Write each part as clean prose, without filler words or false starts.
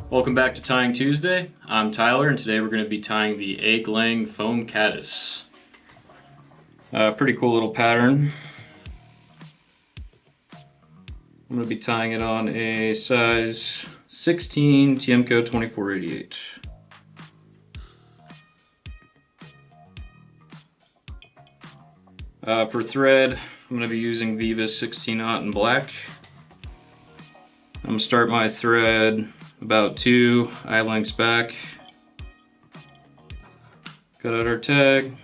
Welcome back to Tying Tuesday. I'm Tyler, and today we're going to be tying the Egg Laying Foam Caddis. Pretty cool little pattern. I'm going to be tying it on a size 16 Tiemco 2488. For thread, I'm going to be using Veevus 16-aught in black. I'm going to start my thread about 2 eye lengths back. Cut out our tag.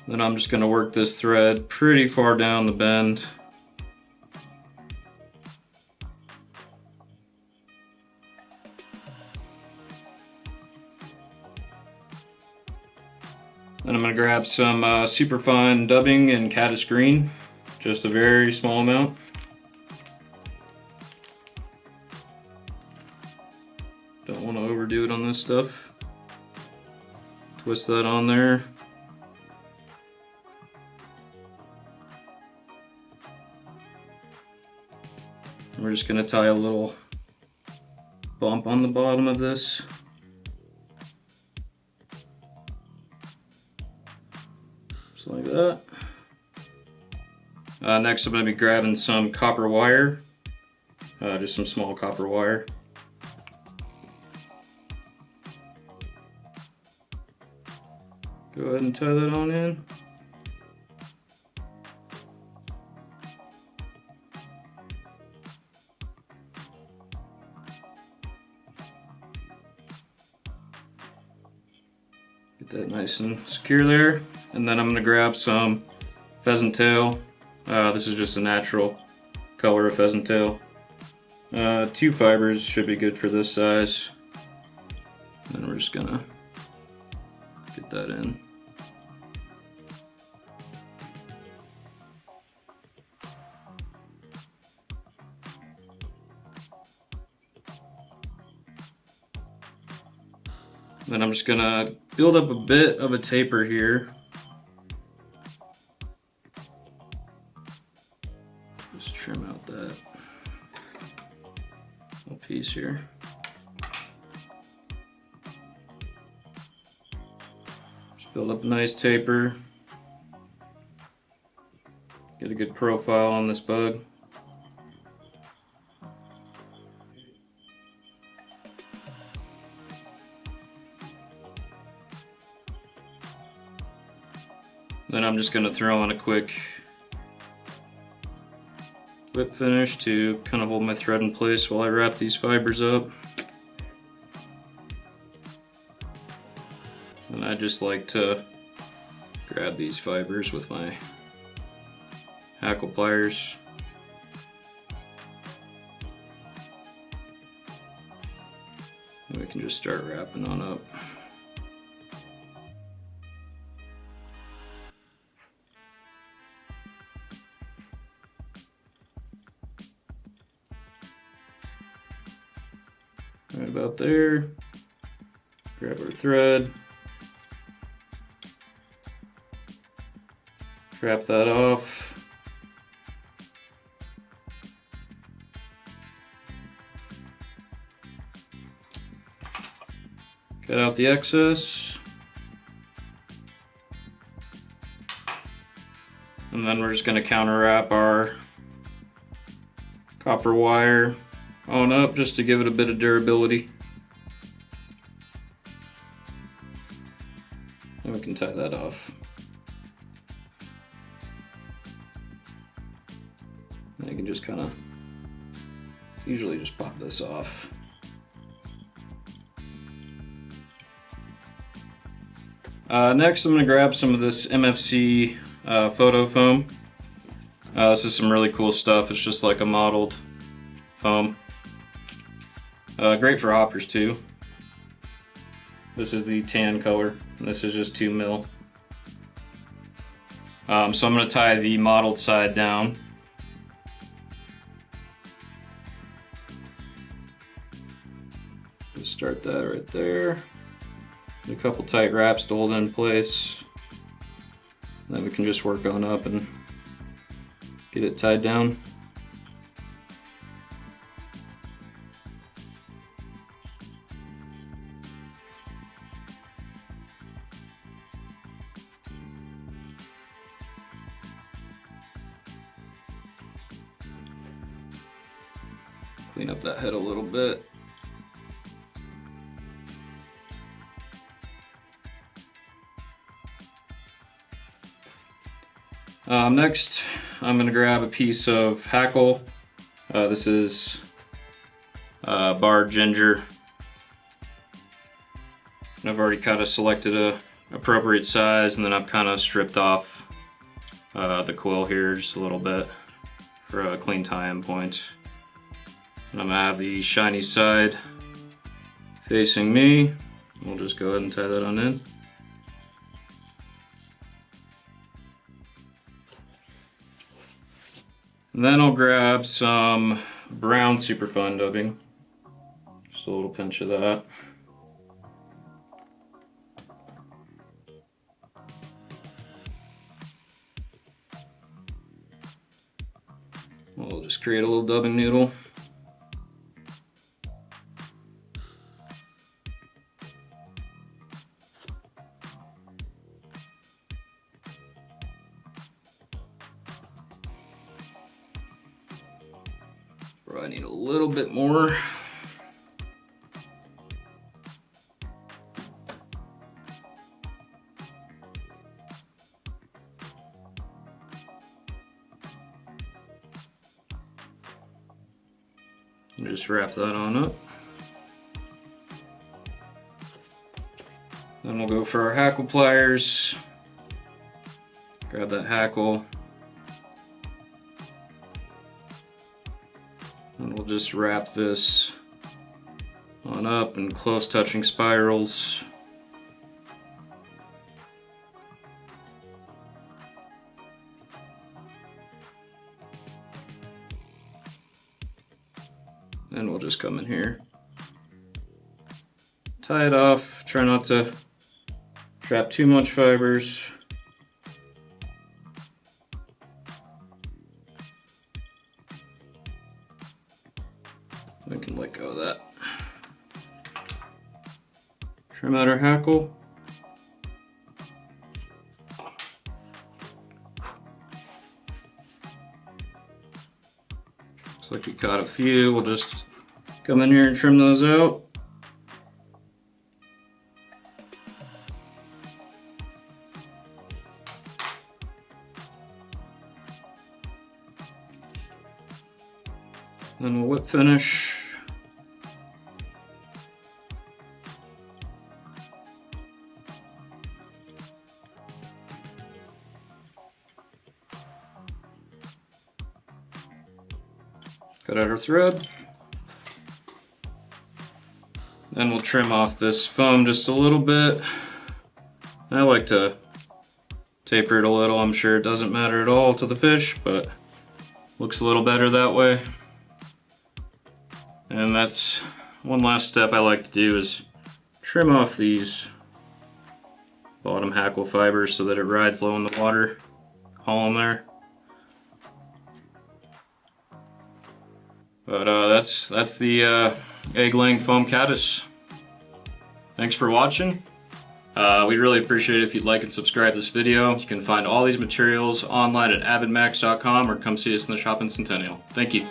Then I'm just going to work this thread pretty far down the bend. Then I'm going to grab some superfine dubbing in Caddis green, just a very small amount. Don't want to overdo it on this stuff. Twist that on there. We're just going to tie a little bump on the bottom of this. Just like that. Next I'm going to be grabbing some copper wire. Just some small copper wire. Go ahead and tie that on in. Get that nice and secure there. And then I'm going to grab some pheasant tail. This is just a natural color of pheasant tail. 2 fibers should be good for this size. And then we're just going to get that in. Then I'm just gonna build up a bit of a taper here. Just trim out that little piece here. Just build up a nice taper. Get a good profile on this bug. Then I'm just going to throw on a quick whip finish to kind of hold my thread in place while I wrap these fibers up. And I just like to grab these fibers with my hackle pliers. And we can just start wrapping on up. Right about there. Grab our thread. Wrap that off. Cut out the excess. And then we're just going to counter wrap our copper wire on up just to give it a bit of durability. And we can tie that off. And you can just kind of usually just pop this off. Next I'm going to grab some of this MFC Foto foam. This is some really cool stuff. It's just like a mottled foam. Great for hoppers too. This is the tan color, and this is just 2 mil. So I'm going to tie the mottled side down. Just start that right there. A couple tight wraps to hold it in place. Then we can just work on up and get it tied down. Clean up that head a little bit. Next, I'm going to grab a piece of hackle. This is barred ginger. And I've already kind of selected a appropriate size, and then I've kind of stripped off the quill here just a little bit for a clean tie-in point. And I'm going to have the shiny side facing me. We'll just go ahead and tie that on in. And then I'll grab some brown Superfund dubbing. Just a little pinch of that. We'll just create a little dubbing noodle. I need a little bit more. And just wrap that on up. Then we'll go for our hackle pliers. Grab that hackle. And we'll just wrap this on up in close touching spirals. Then we'll just come in here, tie it off, try not to trap too much fibers. I can let go of that. Trim out our hackle. Looks like we caught a few. We'll just come in here and trim those out. Then we'll whip finish. Cut out our thread. Then we'll trim off this foam just a little bit. I like to taper it a little. I'm sure it doesn't matter at all to the fish, but looks a little better that way. And that's one last step I like to do, is trim off these bottom hackle fibers so that it rides low in the water column there. But that's the Egg Laying Foam Caddis. Thanks for watching. We'd really appreciate it if you'd like and subscribe this video. You can find all these materials online at AvidMax.com or come see us in the shop in Centennial. Thank you.